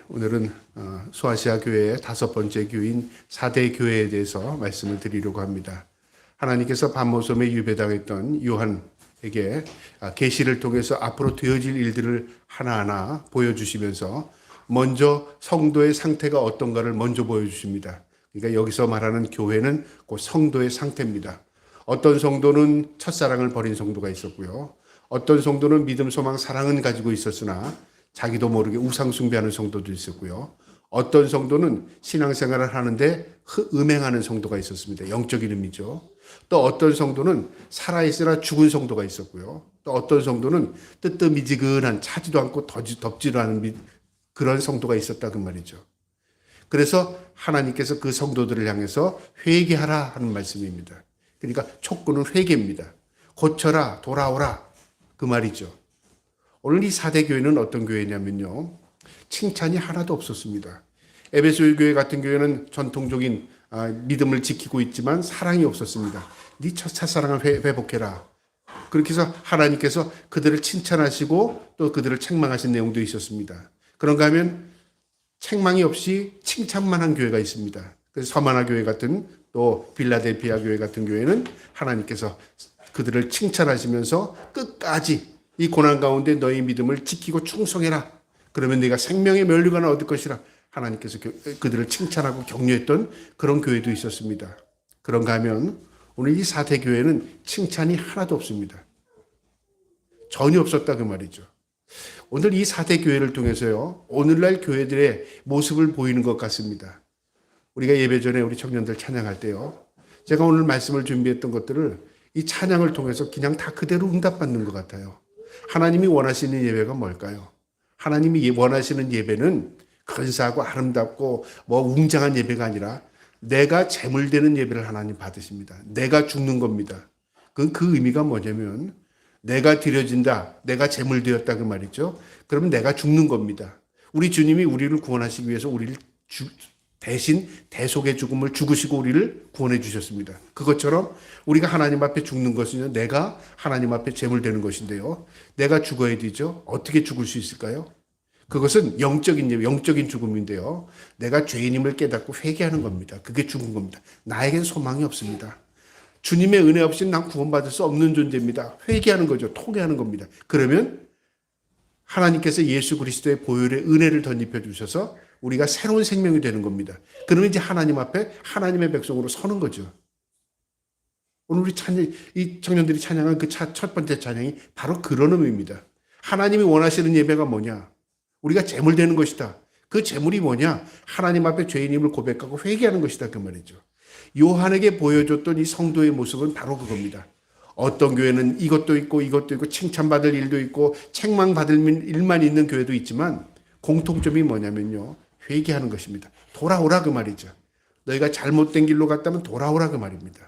오늘은 소아시아 교회의 5번째 교인 4대 교회에 대해서 말씀을 드리려고 합니다. 하나님께서 반모섬에 유배당했던 요한에게 계시를 통해서 앞으로 되어질 일들을 하나하나 보여주시면서 먼저 성도의 상태가 어떤가를 먼저 보여주십니다. 그러니까 여기서 말하는 교회는 그 성도의 상태입니다. 어떤 성도는 첫사랑을 버린 성도가 있었고요. 어떤 성도는 믿음, 소망, 사랑은 가지고 있었으나 자기도 모르게 우상 숭배하는 성도도 있었고요. 어떤 성도는 신앙생활을 하는데 음행하는 성도가 있었습니다. 영적인 의미죠. 또 어떤 성도는 살아있으나 죽은 성도가 있었고요. 또 어떤 성도는 뜨뜻미지근한 차지도 않고 덥지도 않은 그런 성도가 있었다 그 말이죠. 그래서 하나님께서 그 성도들을 향해서 회개하라 하는 말씀입니다. 그러니까 촉구는 회개입니다. 고쳐라, 돌아오라 그 말이죠. 오늘 이 4대 교회는 어떤 교회냐면요. 칭찬이 하나도 없었습니다. 에베소 교회 같은 교회는 전통적인 믿음을 지키고 있지만 사랑이 없었습니다. 네 첫사랑을 회복해라. 그렇게 해서 하나님께서 그들을 칭찬하시고 또 그들을 책망하신 내용도 있었습니다. 그런가 하면 책망이 없이 칭찬만 한 교회가 있습니다. 그래서 서마나 교회 같은 또 빌라델피아 교회 같은 교회는 하나님께서 그들을 칭찬하시면서 끝까지 이 고난 가운데 너희 믿음을 지키고 충성해라. 그러면 네가 생명의 면류관을 얻을 것이라. 하나님께서 그들을 칭찬하고 격려했던 그런 교회도 있었습니다. 그런가 하면 오늘 이 4대 교회는 칭찬이 하나도 없습니다. 전혀 없었다 그 말이죠. 오늘 이 4대 교회를 통해서요. 오늘날 교회들의 모습을 보이는 것 같습니다. 우리가 예배 전에 우리 청년들 찬양할 때요. 제가 오늘 말씀을 준비했던 것들을 이 찬양을 통해서 그냥 다 그대로 응답받는 것 같아요. 하나님이 원하시는 예배가 뭘까요? 하나님이 원하시는 예배는 근사하고 아름답고 웅장한 예배가 아니라 내가 제물되는 예배를 하나님 받으십니다. 내가 죽는 겁니다. 그 의미가 뭐냐면 내가 드려진다. 내가 제물되었다 그 말이죠. 그러면 내가 죽는 겁니다. 우리 주님이 우리를 구원하시기 위해서 우리를 대신 대속의 죽음을 죽으시고 우리를 구원해 주셨습니다. 그것처럼 우리가 하나님 앞에 죽는 것은 내가 하나님 앞에 제물되는 것인데요. 내가 죽어야 되죠. 어떻게 죽을 수 있을까요? 그것은 영적인 죽음인데요. 내가 죄인임을 깨닫고 회개하는 겁니다. 그게 죽은 겁니다. 나에겐 소망이 없습니다. 주님의 은혜 없이는 난 구원받을 수 없는 존재입니다. 회개하는 거죠. 통회하는 겁니다. 그러면 하나님께서 예수 그리스도의 보혈의 은혜를 덧입혀 주셔서 우리가 새로운 생명이 되는 겁니다. 그러면 이제 하나님 앞에 하나님의 백성으로 서는 거죠. 오늘 우리 이 청년들이 찬양한 그 첫 번째 찬양이 바로 그런 의미입니다. 하나님이 원하시는 예배가 뭐냐? 우리가 제물되는 것이다. 그 제물이 뭐냐? 하나님 앞에 죄인임을 고백하고 회개하는 것이다. 그 말이죠. 요한에게 보여줬던 이 성도의 모습은 바로 그겁니다. 어떤 교회는 이것도 있고 칭찬받을 일도 있고 책망받을 일만 있는 교회도 있지만 공통점이 뭐냐면요. 회개하는 것입니다. 돌아오라 그 말이죠. 너희가 잘못된 길로 갔다면 돌아오라 그 말입니다.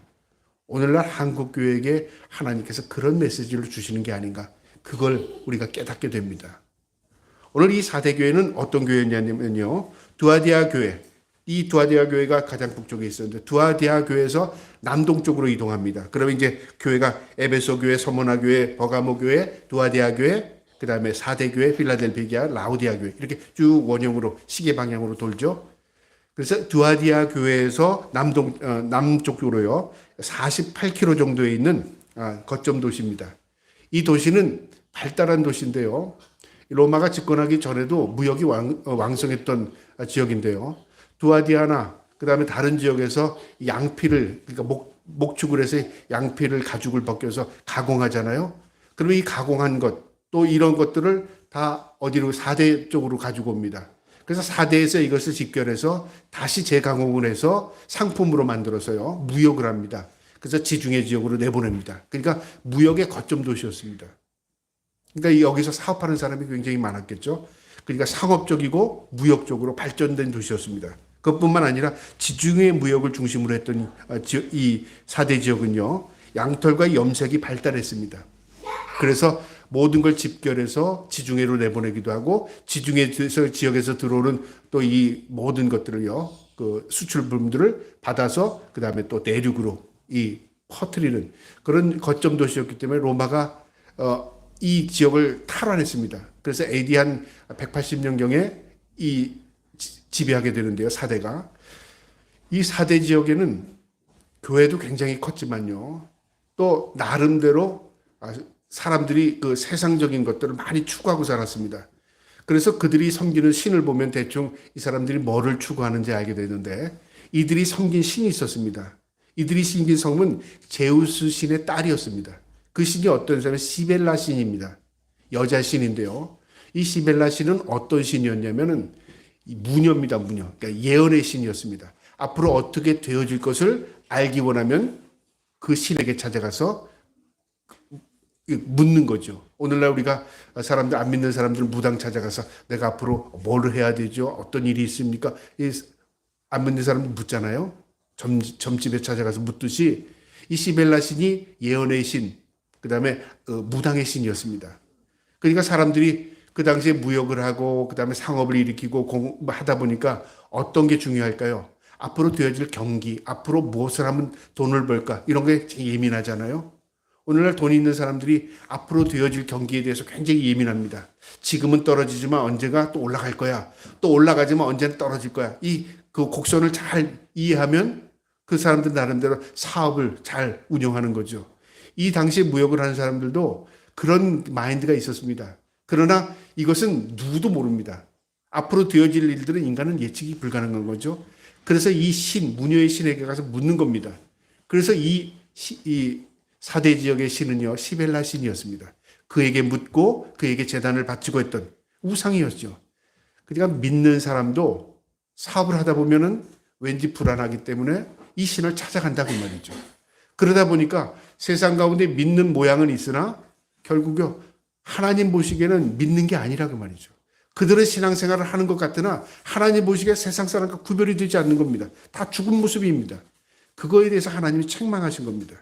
오늘날 한국교회에게 하나님께서 그런 메시지를 주시는 게 아닌가. 그걸 우리가 깨닫게 됩니다. 오늘 이 4대 교회는 어떤 교회냐면요. 두아디아 교회. 이 두아디아 교회가 가장 북쪽에 있었는데 두아디아 교회에서 남동쪽으로 이동합니다. 그러면 이제 교회가 에베소 교회, 서모나 교회, 버가모 교회, 두아디아 교회, 그 다음에 4대 교회, 필라델피아, 라우디아 교회 이렇게 쭉 원형으로 시계 방향으로 돌죠. 그래서 두아디아 교회에서 남쪽으로요 48km 정도에 있는 거점 도시입니다. 이 도시는 발달한 도시인데요. 로마가 집권하기 전에도 무역이 왕성했던 지역인데요. 두아디아나 그 다음에 다른 지역에서 양피를 그러니까 목축을 해서 양피를 가죽을 벗겨서 가공하잖아요. 그러면 이 가공한 것 또 이런 것들을 다 어디로 4대 쪽으로 가지고 옵니다. 그래서 4대에서 이것을 집결해서 다시 재가공을 해서 상품으로 만들어서요 무역을 합니다. 그래서 지중해 지역으로 내보냅니다. 그러니까 무역의 거점 도시였습니다. 그러니까 여기서 사업하는 사람이 굉장히 많았겠죠. 그러니까 상업적이고 무역적으로 발전된 도시였습니다. 그것뿐만 아니라 지중해 무역을 중심으로 했던 이 4대 지역은요 양털과 염색이 발달했습니다. 그래서 모든 걸 집결해서 지중해로 내보내기도 하고 지중해 지역에서 들어오는 또 이 모든 것들을요 그 수출품들을 받아서 그 다음에 또 내륙으로 이 퍼뜨리는 그런 거점 도시였기 때문에 로마가 이 지역을 탈환했습니다. 그래서 AD 한 180년경에 지배하게 되는데요. 사대가. 이 사대 지역에는 교회도 굉장히 컸지만요. 또 나름대로 사람들이 그 세상적인 것들을 많이 추구하고 살았습니다. 그래서 그들이 섬기는 신을 보면 대충 이 사람들이 뭐를 추구하는지 알게 되는데, 이들이 섬긴 신이 있었습니다. 이들이 섬긴 성은 제우스 신의 딸이었습니다. 그 신이 어떤 사람이 시벨라 신입니다. 여자 신인데요. 이 시벨라 신은 어떤 신이었냐면은 무녀입니다. 무녀. 그러니까 예언의 신이었습니다. 앞으로 어떻게 되어질 것을 알기 원하면 그 신에게 찾아가서 묻는 거죠. 오늘날 우리가 사람들, 안 믿는 사람들 무당 찾아가서 내가 앞으로 뭘 해야 되죠? 어떤 일이 있습니까? 안 믿는 사람들 묻잖아요. 점집에 찾아가서 묻듯이 이 시벨라 신이 예언의 신, 그 다음에 무당의 신이었습니다. 그러니까 사람들이 그 당시에 무역을 하고 그 다음에 상업을 일으키고 하다 보니까 어떤 게 중요할까요? 앞으로 되어질 경기, 앞으로 무엇을 하면 돈을 벌까? 이런 게 예민하잖아요. 오늘날 돈 있는 사람들이 앞으로 되어질 경기에 대해서 굉장히 예민합니다. 지금은 떨어지지만 언젠가 또 올라갈 거야. 또 올라가지만 언제는 떨어질 거야. 그 곡선을 잘 이해하면 그 사람들 나름대로 사업을 잘 운영하는 거죠. 이 당시에 무역을 하는 사람들도 그런 마인드가 있었습니다. 그러나 이것은 누구도 모릅니다. 앞으로 되어질 일들은 인간은 예측이 불가능한 거죠. 그래서 이 신, 무녀의 신에게 가서 묻는 겁니다. 그래서 이 사대 지역의 신은요, 시벨라 신이었습니다. 그에게 묻고 그에게 제단을 바치고 했던 우상이었죠. 그러니까 믿는 사람도 사업을 하다 보면은 왠지 불안하기 때문에 이 신을 찾아간다 그 말이죠. 그러다 보니까 세상 가운데 믿는 모양은 있으나 결국요, 하나님 보시기에는 믿는 게 아니라 그 말이죠. 그들은 신앙생활을 하는 것 같으나 하나님 보시기에 세상 사람과 구별이 되지 않는 겁니다. 다 죽은 모습입니다. 그거에 대해서 하나님이 책망하신 겁니다.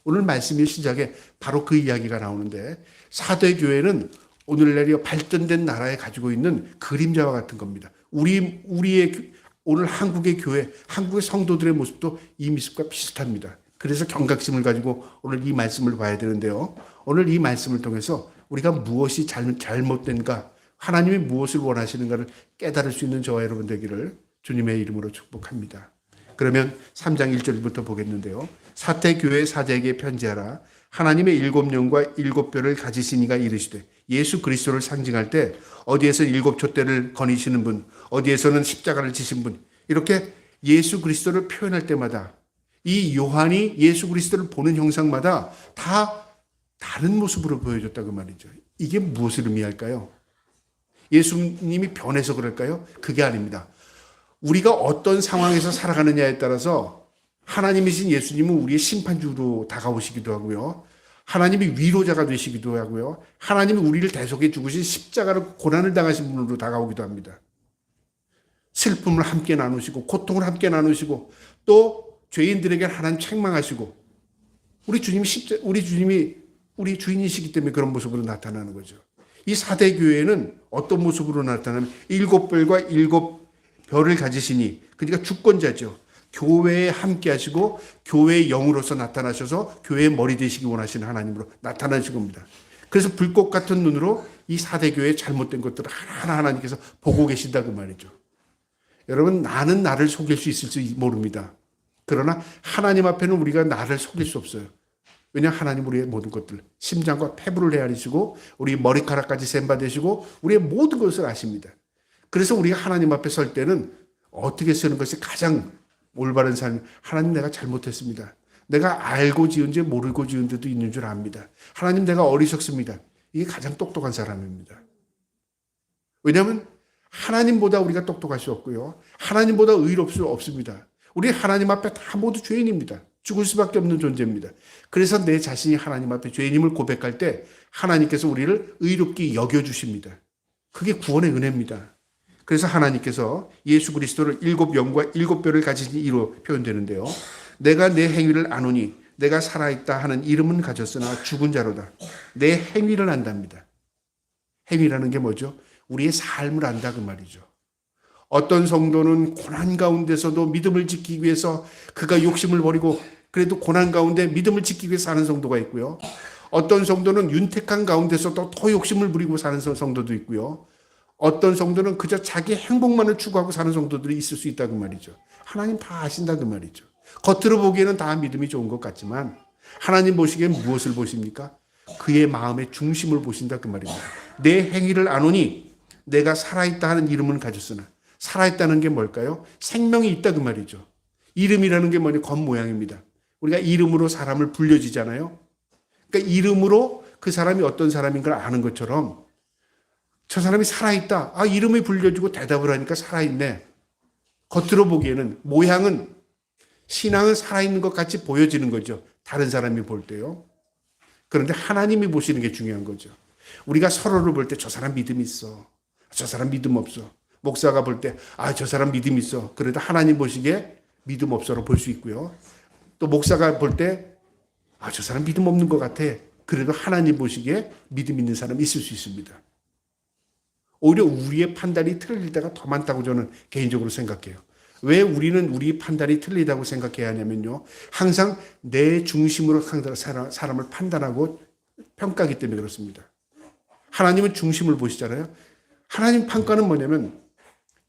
오늘 말씀의 시작에 바로 그 이야기가 나오는데, 사대 교회는 오늘날이 발전된 나라에 가지고 있는 그림자와 같은 겁니다. 우리의 오늘 한국의 교회, 한국의 성도들의 모습도 이 모습과 비슷합니다. 그래서 경각심을 가지고 오늘 이 말씀을 봐야 되는데요. 오늘 이 말씀을 통해서 우리가 무엇이 잘못된가, 하나님이 무엇을 원하시는가를 깨달을 수 있는 저와 여러분 되기를 주님의 이름으로 축복합니다. 그러면 3장 1절부터 보겠는데요. 사대교회 사대에게 편지하라. 하나님의 7영과 7뼈를 가지시니가 이르시되, 예수 그리스도를 상징할 때 어디에서 7촛대를 거니시는 분, 어디에서는 십자가를 지신 분, 이렇게 예수 그리스도를 표현할 때마다 이 요한이 예수 그리스도를 보는 형상마다 다 다른 모습으로 보여줬다 그 말이죠. 이게 무엇을 의미할까요? 예수님이 변해서 그럴까요? 그게 아닙니다. 우리가 어떤 상황에서 살아가느냐에 따라서 하나님이신 예수님은 우리의 심판주로 다가오시기도 하고요. 하나님이 위로자가 되시기도 하고요. 하나님이 우리를 대속해 죽으신 십자가로 고난을 당하신 분으로 다가오기도 합니다. 슬픔을 함께 나누시고 고통을 함께 나누시고 또 죄인들에게 하나님 책망하시고, 우리 주님이 우리 주인이시기 때문에 그런 모습으로 나타나는 거죠. 이 사대 교회는 어떤 모습으로 나타나면 7뿔과 7벼를 가지시니, 그러니까 주권자죠. 교회에 함께 하시고 교회의 영으로서 나타나셔서 교회의 머리 되시기 원하시는 하나님으로 나타나신 겁니다. 그래서 불꽃 같은 눈으로 이 사대 교회의 잘못된 것들을 하나하나 하나님께서 보고 계신다 그 말이죠. 여러분, 나는 나를 속일 수 있을지 모릅니다. 그러나 하나님 앞에는 우리가 나를 속일 수 없어요. 왜냐하면 하나님 우리의 모든 것들, 심장과 폐부를 헤아리시고 우리 머리카락까지 셈받으시고 우리의 모든 것을 아십니다. 그래서 우리가 하나님 앞에 설 때는 어떻게 쓰는 것이 가장 올바른 삶, 하나님 내가 잘못했습니다. 내가 알고 지은지 모르고 지은 데도 있는 줄 압니다. 하나님 내가 어리석습니다. 이게 가장 똑똑한 사람입니다. 왜냐하면 하나님보다 우리가 똑똑할 수 없고요. 하나님보다 의롭을 수 없습니다. 우리 하나님 앞에 다 모두 죄인입니다. 죽을 수밖에 없는 존재입니다. 그래서 내 자신이 하나님 앞에 죄인임을 고백할 때 하나님께서 우리를 의롭게 여겨주십니다. 그게 구원의 은혜입니다. 그래서 하나님께서 예수 그리스도를 7영과 7뼈를 가진 이로 표현되는데요. 내가 내 행위를 아노니 내가 살아있다 하는 이름은 가졌으나 죽은 자로다. 내 행위를 안답니다. 행위라는 게 뭐죠? 우리의 삶을 안다 그 말이죠. 어떤 성도는 고난 가운데서도 믿음을 지키기 위해서 그가 욕심을 버리고 그래도 고난 가운데 믿음을 지키기 위해서 사는 성도가 있고요. 어떤 성도는 윤택한 가운데서도 더 욕심을 부리고 사는 성도도 있고요. 어떤 성도는 그저 자기 행복만을 추구하고 사는 성도들이 있을 수 있다고 말이죠. 하나님 다 아신다고 말이죠. 겉으로 보기에는 다 믿음이 좋은 것 같지만 하나님 보시기엔 무엇을 보십니까? 그의 마음의 중심을 보신다 그 말입니다. 내 행위를 아노니 내가 살아있다 하는 이름은 가졌으나 살아있다는 게 뭘까요? 생명이 있다 그 말이죠. 이름이라는 게 뭐냐? 겉모양입니다. 우리가 이름으로 사람을 불려지잖아요. 그러니까 이름으로 그 사람이 어떤 사람인 걸 아는 것처럼 저 사람이 살아있다. 아, 이름이 불려지고 대답을 하니까 살아있네. 겉으로 보기에는 모양은 신앙은 살아있는 것 같이 보여지는 거죠. 다른 사람이 볼 때요. 그런데 하나님이 보시는 게 중요한 거죠. 우리가 서로를 볼 때 저 사람 믿음 있어. 저 사람 믿음 없어. 목사가 볼 때 아, 저 사람 믿음 있어. 그래도 하나님 보시기에 믿음 없어로 볼 수 있고요. 또 목사가 볼 때 아, 저 사람 믿음 없는 것 같아. 그래도 하나님 보시기에 믿음 있는 사람이 있을 수 있습니다. 오히려 우리의 판단이 틀릴 때가 더 많다고 저는 개인적으로 생각해요. 왜 우리는 우리 판단이 틀리다고 생각해야 하냐면요. 항상 내 중심으로 사람을 판단하고 평가하기 때문에 그렇습니다. 하나님은 중심을 보시잖아요. 하나님 평가는 뭐냐면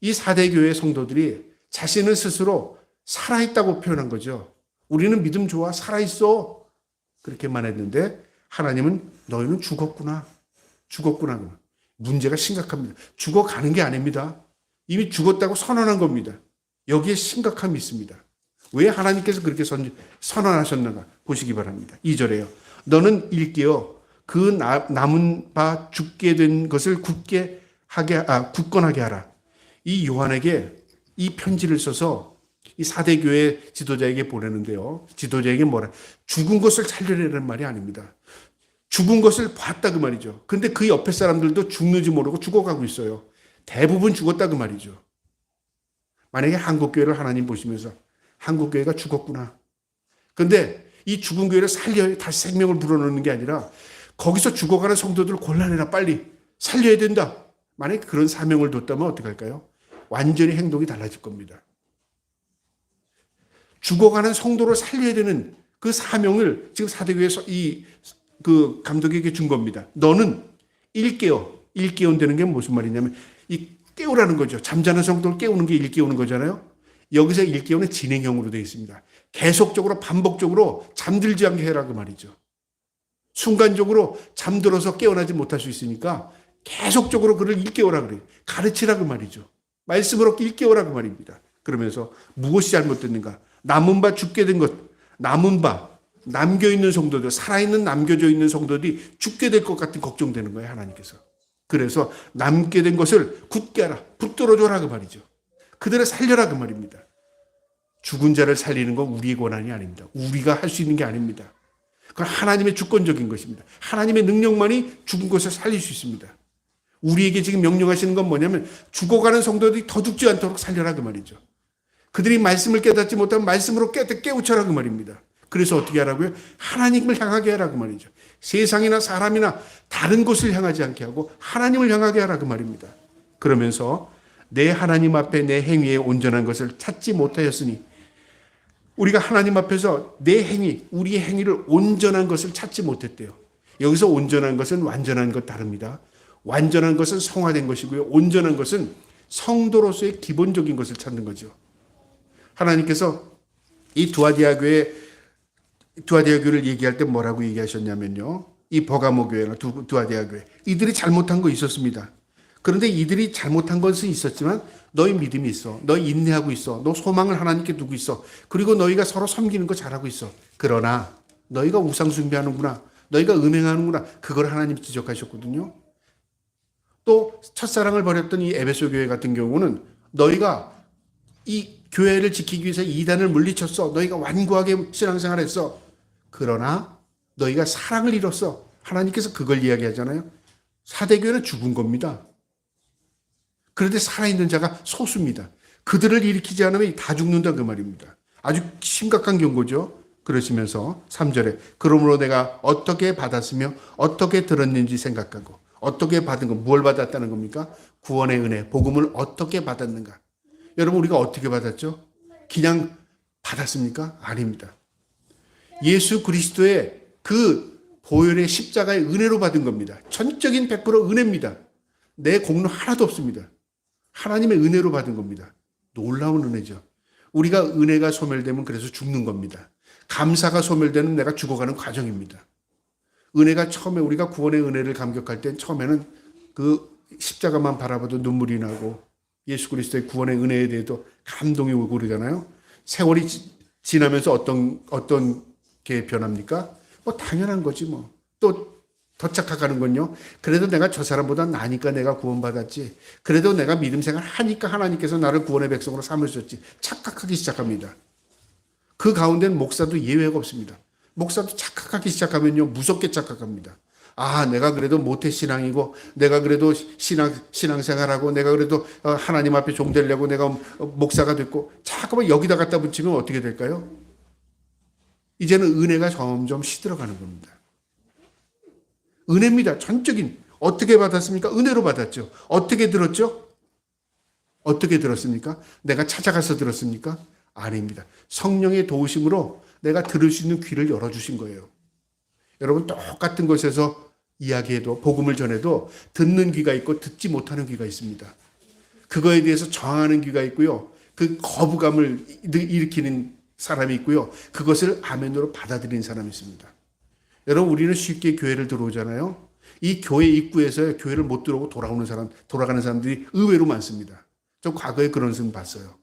이 4대 교회 성도들이 자신을 스스로 살아있다고 표현한 거죠. 우리는 믿음 좋아, 살아있어. 그렇게만 했는데 하나님은 너희는 죽었구나. 죽었구나. 문제가 심각합니다. 죽어가는 게 아닙니다. 이미 죽었다고 선언한 겁니다. 여기에 심각함이 있습니다. 왜 하나님께서 그렇게 선언하셨는가 보시기 바랍니다. 2절에요. 너는 일깨어 그 남은 바 죽게 된 것을 굳건하게 하라. 이 요한에게 이 편지를 써서 이 4대 교회 지도자에게 보내는데요. 지도자에게 뭐라? 죽은 것을 살려내라는 말이 아닙니다. 죽은 것을 봤다 그 말이죠. 근데 그 옆에 사람들도 죽는지 모르고 죽어가고 있어요. 대부분 죽었다 그 말이죠. 만약에 한국교회를 하나님 보시면서 한국교회가 죽었구나. 근데 이 죽은 교회를 살려 다시 생명을 불어넣는 게 아니라 거기서 죽어가는 성도들을 골라내라 빨리 살려야 된다. 만약에 그런 사명을 뒀다면 어떻게 할까요? 완전히 행동이 달라질 겁니다. 죽어가는 성도를 살려야 되는 그 사명을 지금 사대교회에서 그 감독에게 준 겁니다. 너는 일깨운다는 게 무슨 말이냐면 이 깨우라는 거죠. 잠자는 성도를 깨우는 게 일깨우는 거잖아요. 여기서 일깨우는 진행형으로 되어 있습니다. 계속적으로 반복적으로 잠들지 않게 해라 그 말이죠. 순간적으로 잠들어서 깨어나지 못할 수 있으니까 계속적으로 그를 일깨우라 그래요. 가르치라 그 말이죠. 말씀으로 일깨우라 그 말입니다. 그러면서 무엇이 잘못됐는가? 남은 바 죽게 된 것, 남은 바 남겨있는 성도들, 살아있는 남겨져 있는 성도들이 죽게 될 것 같은 걱정되는 거예요. 하나님께서. 그래서 남게 된 것을 굳게 하라. 붙들어줘라 그 말이죠. 그들을 살려라 그 말입니다. 죽은 자를 살리는 건 우리의 권한이 아닙니다. 우리가 할 수 있는 게 아닙니다. 그건 하나님의 주권적인 것입니다. 하나님의 능력만이 죽은 것을 살릴 수 있습니다. 우리에게 지금 명령하시는 건 뭐냐면 죽어가는 성도들이 더 죽지 않도록 살려라 그 말이죠. 그들이 말씀을 깨닫지 못하면 말씀으로 깨우쳐라 그 말입니다. 그래서 어떻게 하라고요? 하나님을 향하게 하라 그 말이죠. 세상이나 사람이나 다른 곳을 향하지 않게 하고 하나님을 향하게 하라 그 말입니다. 그러면서 내 하나님 앞에 내 행위에 온전한 것을 찾지 못하였으니 우리가 하나님 앞에서 내 행위, 우리의 행위를 온전한 것을 찾지 못했대요. 여기서 온전한 것은 완전한 것 다릅니다. 완전한 것은 성화된 것이고요. 온전한 것은 성도로서의 기본적인 것을 찾는 거죠. 하나님께서 이 두아디아 교회를 얘기할 때 뭐라고 얘기하셨냐면요. 이 버가모 교회나 두아디아 교회. 이들이 잘못한 거 있었습니다. 그런데 이들이 잘못한 것은 있었지만 너희 믿음이 있어. 너희 인내하고 있어. 너 소망을 하나님께 두고 있어. 그리고 너희가 서로 섬기는 거 잘하고 있어. 그러나 너희가 우상 숭배하는구나. 너희가 음행하는구나. 그걸 하나님이 지적하셨거든요. 또 첫사랑을 버렸던 이 에베소 교회 같은 경우는 너희가 이 교회를 지키기 위해서 이단을 물리쳤어. 너희가 완고하게 신앙생활을 했어. 그러나 너희가 사랑을 잃었어. 하나님께서 그걸 이야기하잖아요. 사대교회는 죽은 겁니다. 그런데 살아있는 자가 소수입니다. 그들을 일으키지 않으면 다 죽는다 그 말입니다. 아주 심각한 경고죠. 그러시면서 3절에 그러므로 내가 어떻게 받았으며 어떻게 들었는지 생각하고 어떻게 받은 거, 무엇을 받았다는 겁니까? 구원의 은혜, 복음을 어떻게 받았는가? 여러분 우리가 어떻게 받았죠? 그냥 받았습니까? 아닙니다. 예수 그리스도의 그 보혈의 십자가의 은혜로 받은 겁니다. 전적인 100% 은혜입니다. 내 공로 하나도 없습니다. 하나님의 은혜로 받은 겁니다. 놀라운 은혜죠. 우리가 은혜가 소멸되면 그래서 죽는 겁니다. 감사가 소멸되는 내가 죽어가는 과정입니다. 은혜가 처음에 우리가 구원의 은혜를 감격할 땐 처음에는 그 십자가만 바라봐도 눈물이 나고 예수 그리스도의 구원의 은혜에 대해도 감동이 오고 그러잖아요. 세월이 지나면서 어떤 게 변합니까? 뭐 당연한 거지 뭐. 또 더 착각하는 건요. 그래도 내가 저 사람보다 나니까 내가 구원받았지. 그래도 내가 믿음 생활 하니까 하나님께서 나를 구원의 백성으로 삼으셨지. 착각하기 시작합니다. 그 가운데는 목사도 예외가 없습니다. 목사도 착각하기 시작하면요. 무섭게 착각합니다. 아, 내가 그래도 모태신앙이고, 내가 그래도 신앙생활하고, 내가 그래도 하나님 앞에 종되려고 내가 목사가 됐고, 자꾸만 여기다 갖다 붙이면 어떻게 될까요? 이제는 은혜가 점점 시들어가는 겁니다. 은혜입니다. 전적인. 어떻게 받았습니까? 은혜로 받았죠. 어떻게 들었죠? 어떻게 들었습니까? 내가 찾아가서 들었습니까? 아닙니다. 성령의 도우심으로 내가 들을 수 있는 귀를 열어주신 거예요. 여러분 똑같은 것에서 이야기해도 복음을 전해도 듣는 귀가 있고 듣지 못하는 귀가 있습니다. 그거에 대해서 저항하는 귀가 있고요. 그 거부감을 일으키는 사람이 있고요. 그것을 아멘으로 받아들이는 사람이 있습니다. 여러분 우리는 쉽게 교회를 들어오잖아요. 이 교회 입구에서 교회를 못 들어오고 돌아가는 사람들이 의외로 많습니다. 저 과거에 그런 분 봤어요.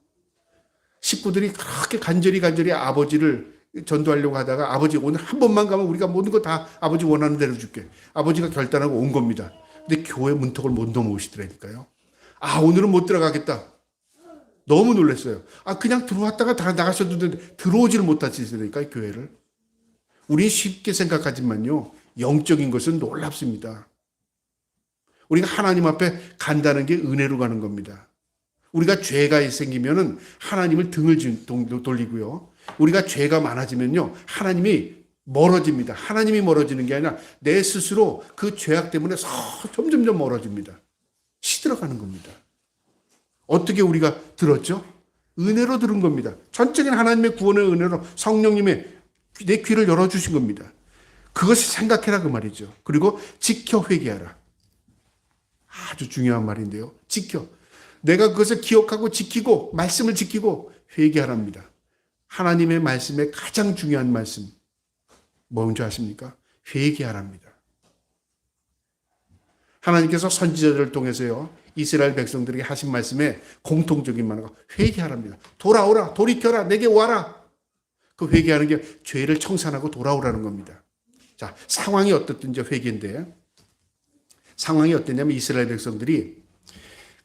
식구들이 그렇게 간절히 아버지를 전도하려고 하다가 아버지 오늘 한 번만 가면 우리가 모든 거 다 아버지 원하는 대로 줄게. 아버지가 결단하고 온 겁니다. 근데 교회 문턱을 못 넘어오시더라니까요. 아 오늘은 못 들어가겠다. 너무 놀랐어요. 아 그냥 들어왔다가 다 나가셔도 되는데 들어오지를 못하시니까 교회를. 우리 쉽게 생각하지만요. 영적인 것은 놀랍습니다. 우리가 하나님 앞에 간다는 게 은혜로 가는 겁니다. 우리가 죄가 생기면은 하나님을 등을 돌리고요. 우리가 죄가 많아지면요. 하나님이 멀어집니다. 하나님이 멀어지는 게 아니라 내 스스로 그 죄악 때문에 점점점 멀어집니다. 시들어가는 겁니다. 어떻게 우리가 들었죠? 은혜로 들은 겁니다. 전적인 하나님의 구원의 은혜로 성령님의 내 귀를 열어주신 겁니다. 그것을 생각해라 그 말이죠. 그리고 지켜 회개하라. 아주 중요한 말인데요. 지켜. 내가 그것을 기억하고 지키고 말씀을 지키고 회개하랍니다. 하나님의 말씀의 가장 중요한 말씀 뭔지 아십니까? 회개하랍니다. 하나님께서 선지자들을 통해서요. 이스라엘 백성들에게 하신 말씀에 공통적인 말과 회개하랍니다. 돌아오라, 돌이켜라, 내게 와라. 그 회개하는 게 죄를 청산하고 돌아오라는 겁니다. 자, 상황이 어떻든지 회개인데 상황이 어땠냐면 이스라엘 백성들이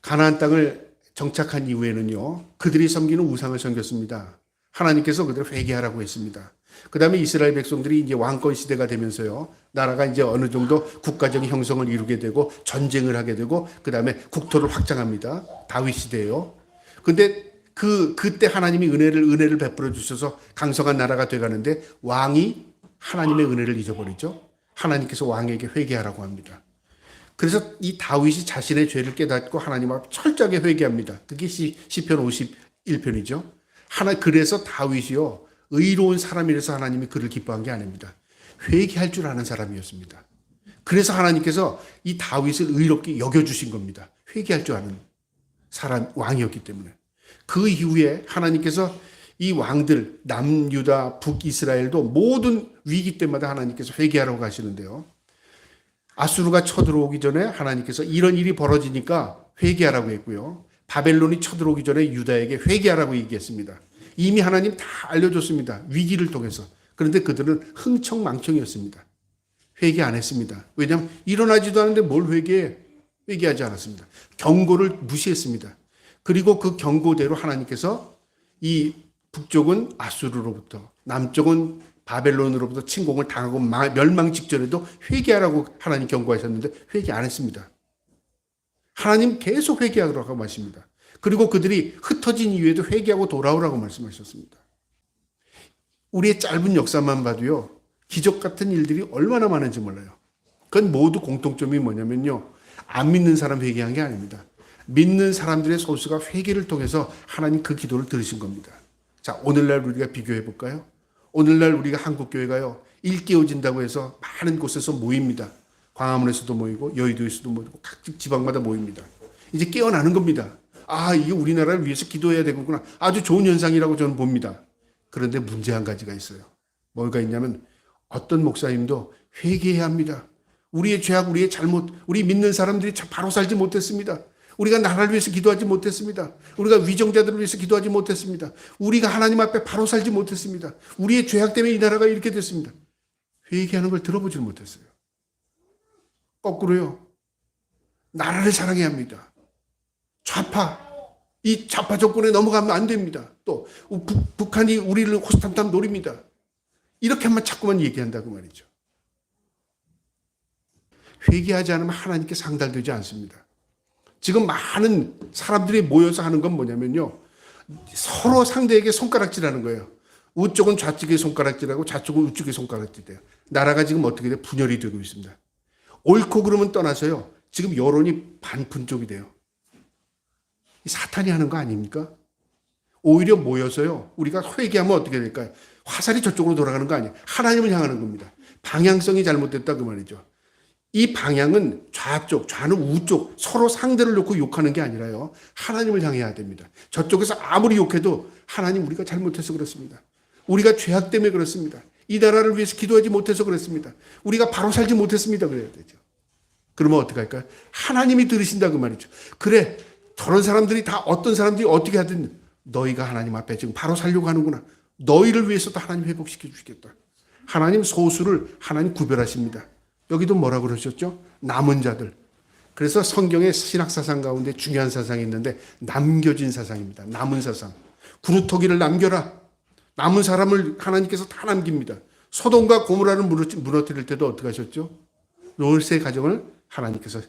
가나안 땅을 정착한 이후에는요. 그들이 섬기는 우상을 섬겼습니다. 하나님께서 그들을 회개하라고 했습니다. 그 다음에 이스라엘 백성들이 이제 왕권 시대가 되면서요. 나라가 이제 어느 정도 국가적인 형성을 이루게 되고 전쟁을 하게 되고 그 다음에 국토를 확장합니다. 다윗 시대예요. 근데 그때 하나님이 은혜를 베풀어 주셔서 강성한 나라가 돼가는데 왕이 하나님의 은혜를 잊어버리죠. 하나님께서 왕에게 회개하라고 합니다. 그래서 이 다윗이 자신의 죄를 깨닫고 하나님 앞에 철저하게 회개합니다. 그게 시편 51편이죠. 그래서 다윗이요. 의로운 사람이라서 하나님이 그를 기뻐한 게 아닙니다. 회개할 줄 아는 사람이었습니다. 그래서 하나님께서 이 다윗을 의롭게 여겨주신 겁니다. 회개할 줄 아는 사람, 왕이었기 때문에. 그 이후에 하나님께서 이 왕들, 남유다, 북이스라엘도 모든 위기 때마다 하나님께서 회개하라고 하시는데요. 아수르가 쳐들어오기 전에 하나님께서 이런 일이 벌어지니까 회개하라고 했고요. 바벨론이 쳐들어오기 전에 유다에게 회개하라고 얘기했습니다. 이미 하나님 다 알려줬습니다. 위기를 통해서. 그런데 그들은 흥청망청이었습니다. 회개 안 했습니다. 왜냐하면 일어나지도 않는데 뭘 회개해? 회개하지 않았습니다. 경고를 무시했습니다. 그리고 그 경고대로 하나님께서 이 북쪽은 아수르로부터 남쪽은 바벨론으로부터 침공을 당하고 멸망 직전에도 회개하라고 하나님 경고하셨는데 회개 안 했습니다. 하나님 계속 회개하라고 하십니다. 그리고 그들이 흩어진 이후에도 회개하고 돌아오라고 말씀하셨습니다. 우리의 짧은 역사만 봐도요. 기적 같은 일들이 얼마나 많은지 몰라요. 그건 모두 공통점이 뭐냐면요. 안 믿는 사람 회개한 게 아닙니다. 믿는 사람들의 소수가 회개를 통해서 하나님 그 기도를 들으신 겁니다. 자, 오늘날 우리가 비교해 볼까요? 오늘날 우리가 한국교회가요. 일깨워진다고 해서 많은 곳에서 모입니다. 광화문에서도 모이고 여의도에서도 모이고 각 지방마다 모입니다. 이제 깨어나는 겁니다. 아, 이게 우리나라를 위해서 기도해야 되겠구나. 아주 좋은 현상이라고 저는 봅니다. 그런데 문제 한 가지가 있어요. 뭐가 있냐면 어떤 목사님도 회개해야 합니다. 우리의 죄악, 우리의 잘못, 우리 믿는 사람들이 바로 살지 못했습니다. 우리가 나라를 위해서 기도하지 못했습니다. 우리가 위정자들을 위해서 기도하지 못했습니다. 우리가 하나님 앞에 바로 살지 못했습니다. 우리의 죄악 때문에 이 나라가 이렇게 됐습니다. 회개하는 걸 들어보질 못했어요. 거꾸로요. 나라를 사랑해야 합니다. 이 좌파 정권에 넘어가면 안 됩니다. 또 북한이 우리를 호시탐탐 노립니다. 이렇게만 자꾸만 얘기한다고 말이죠. 회개하지 않으면 하나님께 상달되지 않습니다. 지금 많은 사람들이 모여서 하는 건 뭐냐면요. 서로 상대에게 손가락질하는 거예요. 우쪽은 좌측에 손가락질하고 좌쪽은 우측에 손가락질해요. 나라가 지금 어떻게 돼? 분열이 되고 있습니다. 옳고 그름은 떠나서요. 지금 여론이 반푼쪽이 돼요. 사탄이 하는 거 아닙니까? 오히려 모여서요. 우리가 회개하면 어떻게 될까요? 화살이 저쪽으로 돌아가는 거 아니에요. 하나님을 향하는 겁니다. 방향성이 잘못됐다 그 말이죠. 이 방향은 좌쪽, 좌는 우쪽 서로 상대를 놓고 욕하는 게 아니라요. 하나님을 향해야 됩니다. 저쪽에서 아무리 욕해도 하나님 우리가 잘못해서 그렇습니다. 우리가 죄악 때문에 그렇습니다. 이 나라를 위해서 기도하지 못해서 그렇습니다. 우리가 바로 살지 못했습니다. 그래야 되죠. 그러면 어떻게 할까요? 하나님이 들으신다 그 말이죠. 그래, 저런 사람들이 다 어떤 사람들이 어떻게 하든 너희가 하나님 앞에 지금 바로 살려고 하는구나. 너희를 위해서도 하나님 회복시켜 주시겠다. 하나님 소수를 하나님 구별하십니다. 여기도 뭐라고 그러셨죠? 남은 자들. 그래서 성경의 신학사상 가운데 중요한 사상이 있는데 남겨진 사상입니다. 남은 사상. 구루터기를 남겨라. 남은 사람을 하나님께서 다 남깁니다. 소돔과 고모라를 무너뜨릴 때도 어떻게 하셨죠? 롯의 가정을 하나님께서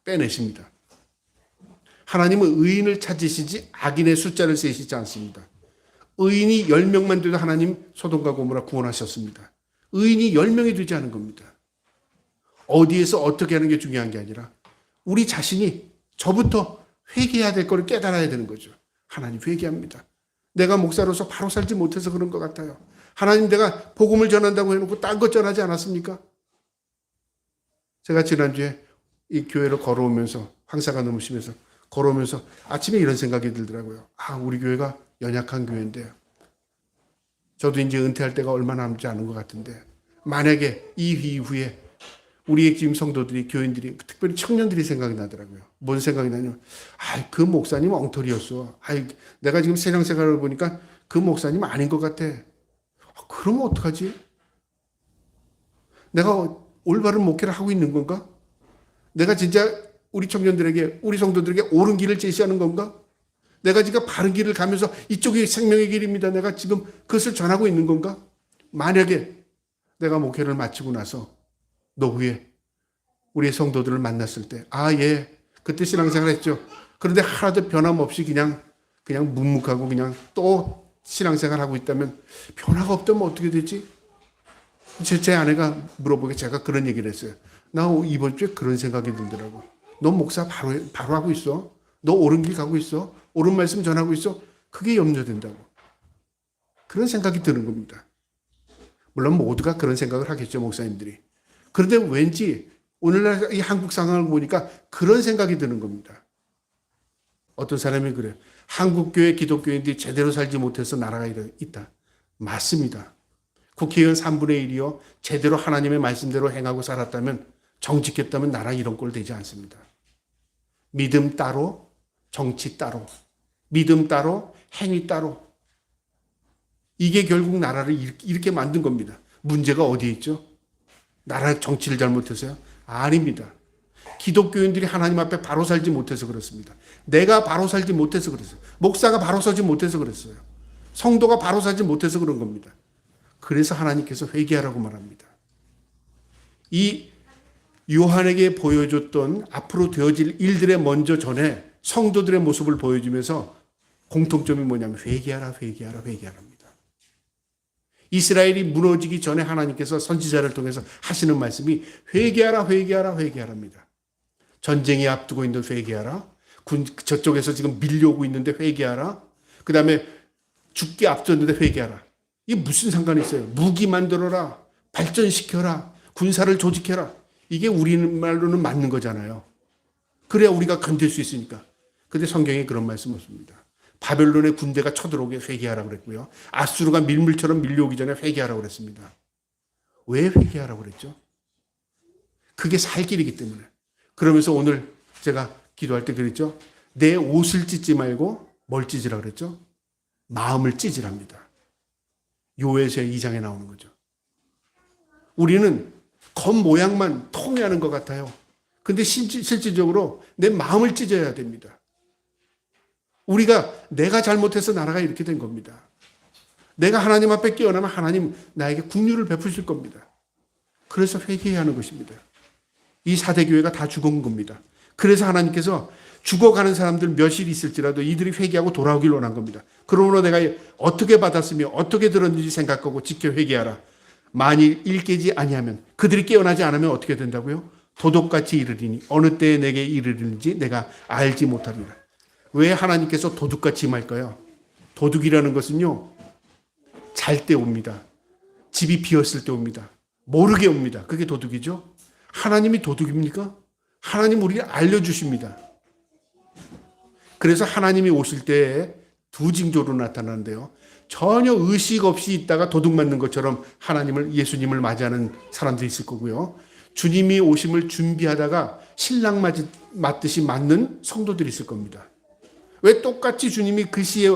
빼내십니다. 하나님은 의인을 찾으시지 악인의 숫자를 세시지 않습니다. 의인이 10명만 돼도 하나님 소돔과 고모라 구원하셨습니다. 의인이 10명이 되지 않은 겁니다. 어디에서 어떻게 하는 게 중요한 게 아니라 우리 자신이 저부터 회개해야 될 거를 깨달아야 되는 거죠. 하나님 회개합니다. 내가 목사로서 바로 살지 못해서 그런 것 같아요. 하나님 내가 복음을 전한다고 해놓고 딴 것 전하지 않았습니까? 제가 지난주에 이 교회를 걸어오면서 황사가 넘으시면서 걸어오면서 아침에 이런 생각이 들더라고요. 아, 우리 교회가 연약한 교회인데 저도 이제 은퇴할 때가 얼마 남지 않은 것 같은데 만약에 이 이후에 우리의 지금 성도들이 교인들이 특별히 청년들이 생각이 나더라고요. 뭔 생각이 나냐면 그 목사님 엉터리였어. 내가 지금 신앙생활을 보니까 그 목사님 아닌 것 같아. 그러면 어떡하지? 내가 올바른 목회를 하고 있는 건가? 내가 진짜 우리 청년들에게 우리 성도들에게 옳은 길을 제시하는 건가? 내가 지금 바른 길을 가면서 이쪽이 생명의 길입니다. 내가 지금 그것을 전하고 있는 건가? 만약에 내가 목회를 마치고 나서 노후에 우리의 성도들을 만났을 때, 예, 그때 신앙생활 했죠. 그런데 하나도 변함없이 그냥 묵묵하고 그냥 또 신앙생활 하고 있다면 변화가 없다면 어떻게 되지? 제 아내가 물어보게 제가 그런 얘기를 했어요. 나 이번 주에 그런 생각이 들더라고. 너 목사 바로 하고 있어? 너 옳은 길 가고 있어? 옳은 말씀 전하고 있어? 그게 염려된다고. 그런 생각이 드는 겁니다. 물론 모두가 그런 생각을 하겠죠, 목사님들이. 그런데 왠지 오늘날 이 한국 상황을 보니까 그런 생각이 드는 겁니다. 어떤 사람이 그래요. 한국교회 기독교인들이 제대로 살지 못해서 나라가 있다. 맞습니다. 국회의원 3분의 1이요. 제대로 하나님의 말씀대로 행하고 살았다면 정직했다면 나라 이런 꼴 되지 않습니다. 믿음 따로 정치 따로 믿음 따로 행위 따로 이게 결국 나라를 이렇게 만든 겁니다. 문제가 어디에 있죠? 나라 정치를 잘못해서요? 아닙니다. 기독교인들이 하나님 앞에 바로 살지 못해서 그렇습니다. 내가 바로 살지 못해서 그랬어요. 목사가 바로 서지 못해서 그랬어요. 성도가 바로 살지 못해서 그런 겁니다. 그래서 하나님께서 회개하라고 말합니다. 이 요한에게 보여줬던 앞으로 되어질 일들의 먼저 전에 성도들의 모습을 보여주면서 공통점이 뭐냐면 회개하라, 회개하라, 회개하랍니다. 이스라엘이 무너지기 전에 하나님께서 선지자를 통해서 하시는 말씀이 회개하라, 회개하라, 회개하랍니다. 전쟁이 앞두고 있는 회개하라. 저쪽에서 지금 밀려오고 있는데 회개하라. 그 다음에 죽기 앞섰는데 회개하라. 이게 무슨 상관이 있어요? 무기 만들어라. 발전시켜라. 군사를 조직해라. 이게 우리말로는 맞는 거잖아요. 그래야 우리가 견딜 수 있으니까. 근데 성경에 그런 말씀 없습니다. 바벨론의 군대가 쳐들어오게 회개하라고 그랬고요. 아수르가 밀물처럼 밀려오기 전에 회개하라고 그랬습니다. 왜 회개하라고 그랬죠? 그게 살 길이기 때문에. 그러면서 오늘 제가 기도할 때 그랬죠. 내 옷을 찢지 말고 뭘 찢으라 그랬죠? 마음을 찢으랍니다. 요에서의 2장에 나오는 거죠. 우리는 겉모양만 통회하는 것 같아요. 근데 실질적으로 내 마음을 찢어야 됩니다. 우리가 내가 잘못해서 나라가 이렇게 된 겁니다. 내가 하나님 앞에 깨어나면 하나님 나에게 긍휼을 베푸실 겁니다. 그래서 회개해야 하는 것입니다. 이 4대 교회가 다 죽은 겁니다. 그래서 하나님께서 죽어가는 사람들 몇일 있을지라도 이들이 회개하고 돌아오길 원한 겁니다. 그러므로 내가 어떻게 받았으며 어떻게 들었는지 생각하고 지켜 회개하라. 만일 일깨지 아니하면 그들이 깨어나지 않으면 어떻게 된다고요? 도둑같이 이르리니 어느 때에 내게 이르리는지 내가 알지 못하리라. 왜 하나님께서 도둑같이 임할까요? 도둑이라는 것은요, 잘 때 옵니다. 집이 비었을 때 옵니다. 모르게 옵니다. 그게 도둑이죠. 하나님이 도둑입니까? 하나님 우리를 알려주십니다. 그래서 하나님이 오실 때에 두 징조로 나타나는데요. 전혀 의식 없이 있다가 도둑 맞는 것처럼 예수님을 맞이하는 사람들이 있을 거고요. 주님이 오심을 준비하다가 신랑 맞듯이 맞는 성도들이 있을 겁니다. 왜 똑같이 주님이 그 시에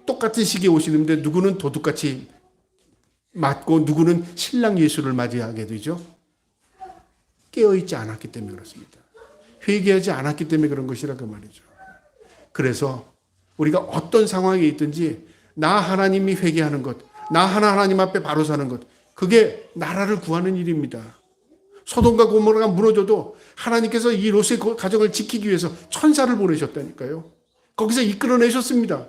똑같은 시기에 오시는데 누구는 도둑같이 맞고 누구는 신랑 예수를 맞이하게 되죠? 깨어있지 않았기 때문에 그렇습니다. 회개하지 않았기 때문에 그런 것이라 그 말이죠. 그래서 우리가 어떤 상황에 있든지 나 하나님이 회개하는 것, 나 하나님 앞에 바로 사는 것, 그게 나라를 구하는 일입니다. 소돔과 고모라가 무너져도 하나님께서 이 롯의 가정을 지키기 위해서 천사를 보내셨다니까요. 거기서 이끌어내셨습니다.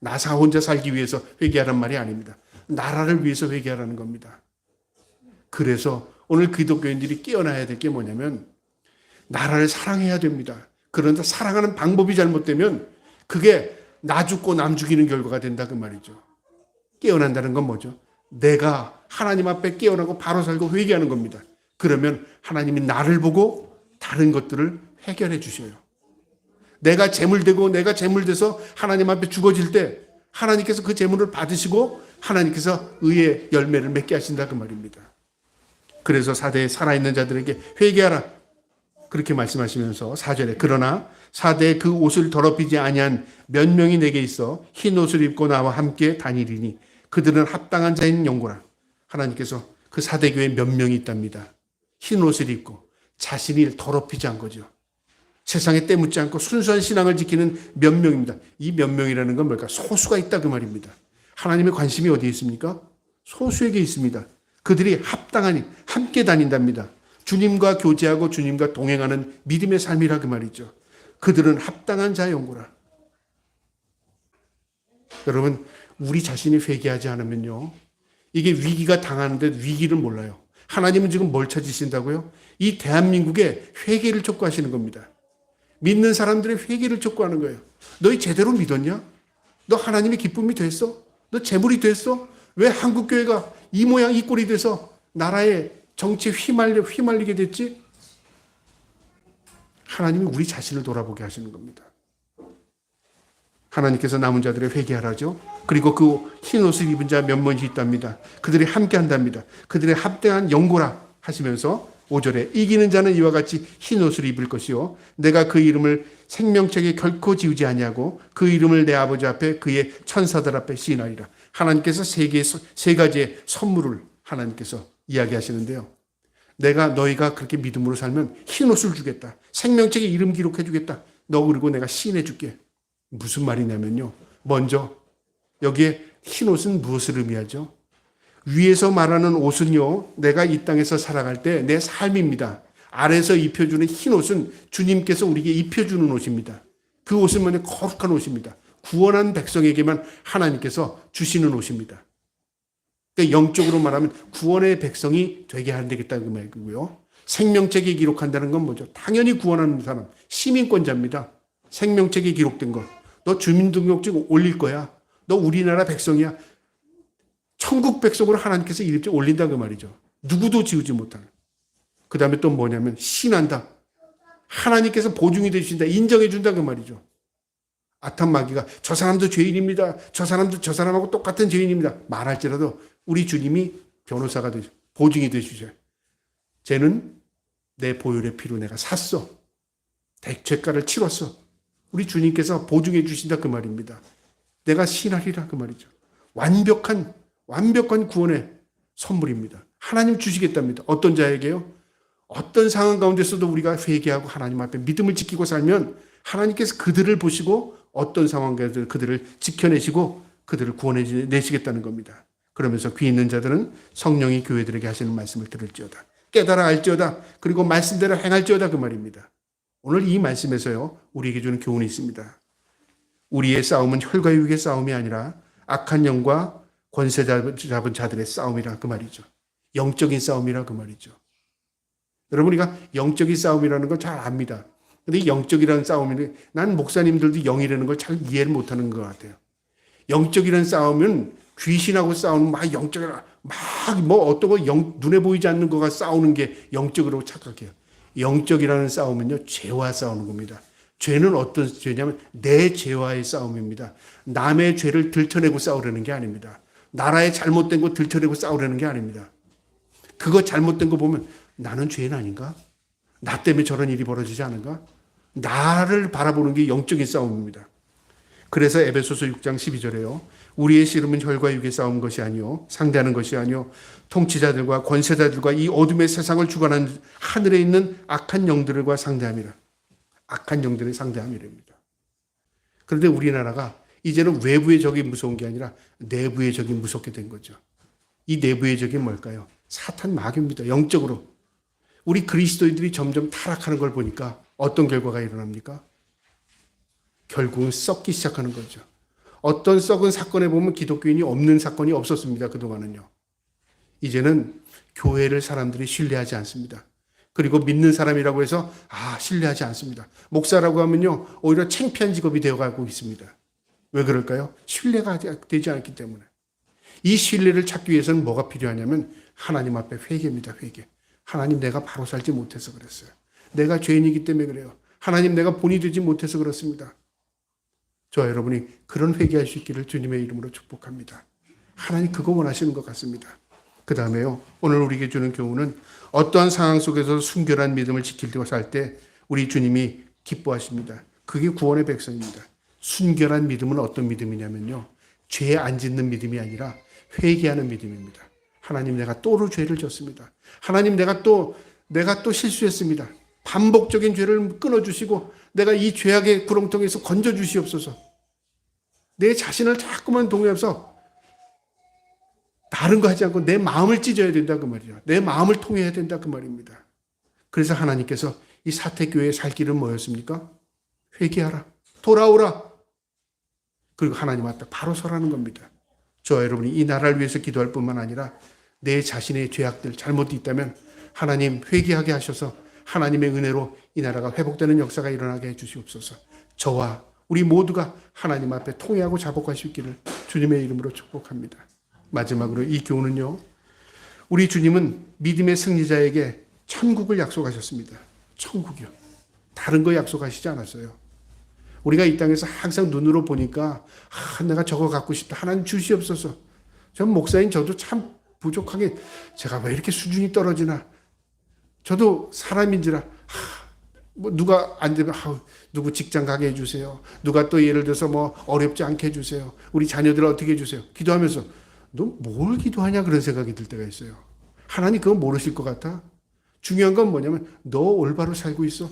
나 혼자 살기 위해서 회개하란 말이 아닙니다. 나라를 위해서 회개하라는 겁니다. 그래서 오늘 기독교인들이 깨어나야 될 게 뭐냐면 나라를 사랑해야 됩니다. 그런데 사랑하는 방법이 잘못되면 그게 나 죽고 남 죽이는 결과가 된다 그 말이죠. 깨어난다는 건 뭐죠? 내가 하나님 앞에 깨어나고 바로 살고 회개하는 겁니다. 그러면 하나님이 나를 보고 다른 것들을 해결해 주셔요. 내가 재물되고 내가 재물돼서 하나님 앞에 죽어질 때 하나님께서 그 재물을 받으시고 하나님께서 의의 열매를 맺게 하신다 그 말입니다. 그래서 4대에 살아있는 자들에게 회개하라 그렇게 말씀하시면서 4절에 그러나 4대에 그 옷을 더럽히지 아니한 몇 명이 내게 있어 흰 옷을 입고 나와 함께 다니리니 그들은 합당한 자인 영고라. 하나님께서 그 4대 교회에 몇 명이 있답니다. 흰 옷을 입고 자신이 더럽히지 않은 거죠. 세상에 때묻지 않고 순수한 신앙을 지키는 몇 명입니다. 이 몇 명이라는 건 뭘까? 소수가 있다 그 말입니다. 하나님의 관심이 어디에 있습니까? 소수에게 있습니다. 그들이 합당하니 함께 다닌답니다. 주님과 교제하고 주님과 동행하는 믿음의 삶이라 그 말이죠. 그들은 합당한 자의 연고라. 여러분, 우리 자신이 회개하지 않으면요, 이게 위기가 당하는데 위기를 몰라요. 하나님은 지금 뭘 찾으신다고요? 이 대한민국에 회개를 촉구하시는 겁니다. 믿는 사람들의 회개를 촉구하는 거예요. 너희 제대로 믿었냐? 너 하나님의 기쁨이 됐어? 너 재물이 됐어? 왜 한국교회가 이 모양 이 꼴이 돼서 나라의 정치에 휘말리게 됐지? 하나님이 우리 자신을 돌아보게 하시는 겁니다. 하나님께서 남은 자들의 회개하라죠. 그리고 그 흰 옷을 입은 자 몇 명이 있답니다. 그들이 함께 한답니다. 그들의 합당한 영고라 하시면서 5절에 이기는 자는 이와 같이 흰 옷을 입을 것이요 내가 그 이름을 생명책에 결코 지우지 아니하고 그 이름을 내 아버지 앞에 그의 천사들 앞에 시인하리라. 하나님께서 세 가지의 선물을 하나님께서 이야기하시는데요. 너희가 그렇게 믿음으로 살면 흰 옷을 주겠다. 생명책에 이름 기록해 주겠다. 너 그리고 내가 시인해 줄게. 무슨 말이냐면요. 먼저 여기에 흰 옷은 무엇을 의미하죠? 위에서 말하는 옷은요, 내가 이 땅에서 살아갈 때 내 삶입니다. 아래에서 입혀주는 흰 옷은 주님께서 우리에게 입혀주는 옷입니다. 그 옷은 뭐냐? 거룩한 옷입니다. 구원한 백성에게만 하나님께서 주시는 옷입니다. 그러니까 영적으로 말하면 구원의 백성이 되게 해야 되겠다는 말이고요. 생명책에 기록한다는 건 뭐죠? 당연히 구원하는 사람, 시민권자입니다. 생명책에 기록된 것. 너 주민등록증 올릴 거야. 너 우리나라 백성이야. 천국 백성으로 하나님께서 이름을 올린다 그 말이죠. 누구도 지우지 못하는. 그 다음에 또 뭐냐면 신한다. 하나님께서 보증이 되신다. 인정해 준다 그 말이죠. 아탄 마귀가 저 사람도 죄인입니다. 저 사람도 저 사람하고 똑같은 죄인입니다. 말할지라도 우리 주님이 변호사가 되죠. 보증이 되주셔요. 쟤는 내 보혈의 피로 내가 샀어. 대죄가를 치렀어. 우리 주님께서 보증해 주신다 그 말입니다. 내가 신하리라 그 말이죠. 완벽한 구원의 선물입니다. 하나님 주시겠답니다. 어떤 자에게요? 어떤 상황 가운데서도 우리가 회개하고 하나님 앞에 믿음을 지키고 살면 하나님께서 그들을 보시고 어떤 상황에서 그들을 지켜내시고 그들을 구원해내시겠다는 겁니다. 그러면서 귀 있는 자들은 성령이 교회들에게 하시는 말씀을 들을지어다. 깨달아 알지어다. 그리고 말씀대로 행할지어다 그 말입니다. 오늘 이 말씀에서요, 우리에게 주는 교훈이 있습니다. 우리의 싸움은 혈과 육의 싸움이 아니라 악한 영과 권세 잡은 자들의 싸움이라 그 말이죠. 영적인 싸움이라 그 말이죠. 여러분, 우리가 영적인 싸움이라는 걸 잘 압니다. 근데 이 영적이라는 싸움이, 난 목사님들도 영이라는 걸 잘 이해를 못하는 것 같아요. 영적이라는 싸움은 귀신하고 싸우는 막 영적이라, 막 뭐 어떤 거 눈에 보이지 않는 거가 싸우는 게 영적으로 착각해요. 영적이라는 싸움은요, 죄와 싸우는 겁니다. 죄는 어떤 죄냐면 내 죄와의 싸움입니다. 남의 죄를 들춰내고 싸우려는 게 아닙니다. 나라의 잘못된 거 들춰내고 싸우려는 게 아닙니다. 그거 잘못된 거 보면 나는 죄인 아닌가? 나 때문에 저런 일이 벌어지지 않은가? 나를 바라보는 게 영적인 싸움입니다. 그래서 에베소서 6장 12절에요. 우리의 씨름은 혈과 육의 싸움 것이 아니요 상대하는 것이 아니요 통치자들과 권세자들과 이 어둠의 세상을 주관하는 하늘에 있는 악한 영들과 상대함이라. 악한 영들의 상대함이랍니다. 그런데 우리나라가 이제는 외부의 적이 무서운 게 아니라 내부의 적이 무섭게 된 거죠. 이 내부의 적이 뭘까요? 사탄 마귀입니다. 영적으로. 우리 그리스도인들이 점점 타락하는 걸 보니까 어떤 결과가 일어납니까? 결국은 썩기 시작하는 거죠. 어떤 썩은 사건에 보면 기독교인이 없는 사건이 없었습니다. 그동안은요. 이제는 교회를 사람들이 신뢰하지 않습니다. 그리고 믿는 사람이라고 해서 신뢰하지 않습니다. 목사라고 하면요, 오히려 창피한 직업이 되어가고 있습니다. 왜 그럴까요? 신뢰가 되지 않기 때문에. 이 신뢰를 찾기 위해서는 뭐가 필요하냐면 하나님 앞에 회개입니다. 회개. 하나님, 내가 바로 살지 못해서 그랬어요. 내가 죄인이기 때문에 그래요. 하나님, 내가 본이 되지 못해서 그렇습니다. 저와 여러분이 그런 회개할 수 있기를 주님의 이름으로 축복합니다. 하나님 그거 원하시는 것 같습니다. 그 다음에요, 오늘 우리에게 주는 교훈은 어떠한 상황 속에서 순결한 믿음을 지키려고 살 때 우리 주님이 기뻐하십니다. 그게 구원의 백성입니다. 순결한 믿음은 어떤 믿음이냐면요, 죄 안 짓는 믿음이 아니라 회개하는 믿음입니다. 하나님, 내가 또로 죄를 졌습니다. 하나님, 내가 또 실수했습니다. 반복적인 죄를 끊어주시고 내가 이 죄악의 구렁텅이에서 건져주시옵소서. 내 자신을 자꾸만 동요해서 다른 거 하지 않고 내 마음을 찢어야 된다 그 말이야. 내 마음을 통해야 된다 그 말입니다. 그래서 하나님께서 이 사택교회의 살 길은 뭐였습니까? 회개하라. 돌아오라. 그리고 하나님 앞에 바로 서라는 겁니다. 저와 여러분이 이 나라를 위해서 기도할 뿐만 아니라 내 자신의 죄악들, 잘못이 있다면 하나님 회개하게 하셔서 하나님의 은혜로 이 나라가 회복되는 역사가 일어나게 해주시옵소서. 저와 우리 모두가 하나님 앞에 통회하고 자복할 수 있기를 주님의 이름으로 축복합니다. 마지막으로 이 교훈은요, 우리 주님은 믿음의 승리자에게 천국을 약속하셨습니다. 천국이요. 다른 거 약속하시지 않았어요. 우리가 이 땅에서 항상 눈으로 보니까 내가 저거 갖고 싶다. 하나님 주시옵소서. 전 목사인 저도 참 부족하게 제가 왜 이렇게 수준이 떨어지나. 저도 사람인지라 뭐 누가 안 되면 누구 직장 가게 해주세요. 누가 또 예를 들어서 뭐 어렵지 않게 해주세요. 우리 자녀들 어떻게 해주세요. 기도하면서 너 뭘 기도하냐 그런 생각이 들 때가 있어요. 하나님 그건 모르실 것 같아. 중요한 건 뭐냐면 너 올바로 살고 있어.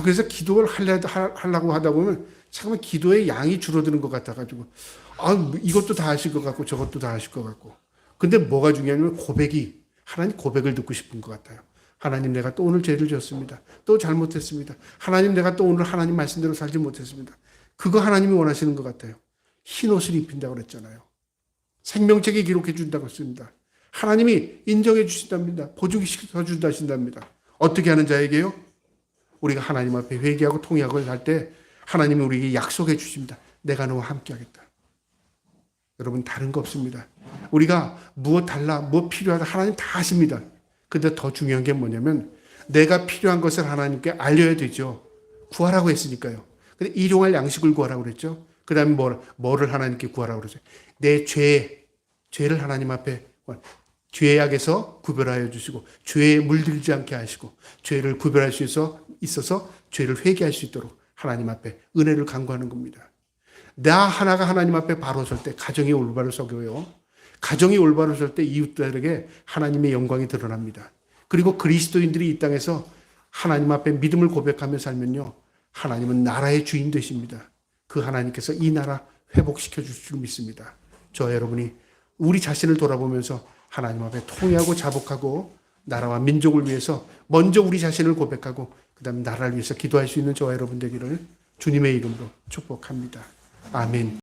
그래서 기도를 하려고 하다 보면 잠깐만 기도의 양이 줄어드는 것 같아가지고 이것도 다 하실 것 같고 저것도 다 하실 것 같고. 근데 뭐가 중요하냐면 고백이 하나님 고백을 듣고 싶은 것 같아요. 하나님, 내가 또 오늘 죄를 지었습니다. 또 잘못했습니다. 하나님, 내가 또 오늘 하나님 말씀대로 살지 못했습니다. 그거 하나님이 원하시는 것 같아요. 흰 옷을 입힌다고 그랬잖아요. 생명책에 기록해 준다고 했습니다. 하나님이 인정해 주신답니다. 보증시켜 준다신답니다. 어떻게 하는 자에게요? 우리가 하나님 앞에 회개하고 통회하고 할 때 하나님이 우리에게 약속해 주십니다. 내가 너와 함께 하겠다. 여러분 다른 거 없습니다. 우리가 무엇 달라, 무엇 필요하다 하나님 다 아십니다. 근데 더 중요한 게 뭐냐면 내가 필요한 것을 하나님께 알려야 되죠. 구하라고 했으니까요. 근데 일용할 양식을 구하라고 그랬죠. 그 다음에 뭐를 하나님께 구하라고 그러죠. 내 죄를 하나님 앞에 죄악에서 구별하여 주시고 죄에 물들지 않게 하시고 죄를 구별할 수 있어서 죄를 회개할 수 있도록 하나님 앞에 은혜를 간구하는 겁니다. 나 하나가 하나님 앞에 바로 설 때 가정이 올바로 서고요. 가정이 올바로 설 때 이웃들에게 하나님의 영광이 드러납니다. 그리고 그리스도인들이 이 땅에서 하나님 앞에 믿음을 고백하며 살면요. 하나님은 나라의 주인 되십니다. 그 하나님께서 이 나라 회복시켜 주실 줄 믿습니다. 저 여러분이 우리 자신을 돌아보면서 하나님 앞에 통회하고 자복하고 나라와 민족을 위해서 먼저 우리 자신을 고백하고 그 다음에 나라를 위해서 기도할 수 있는 저와 여러분 되기를 주님의 이름으로 축복합니다. 아멘.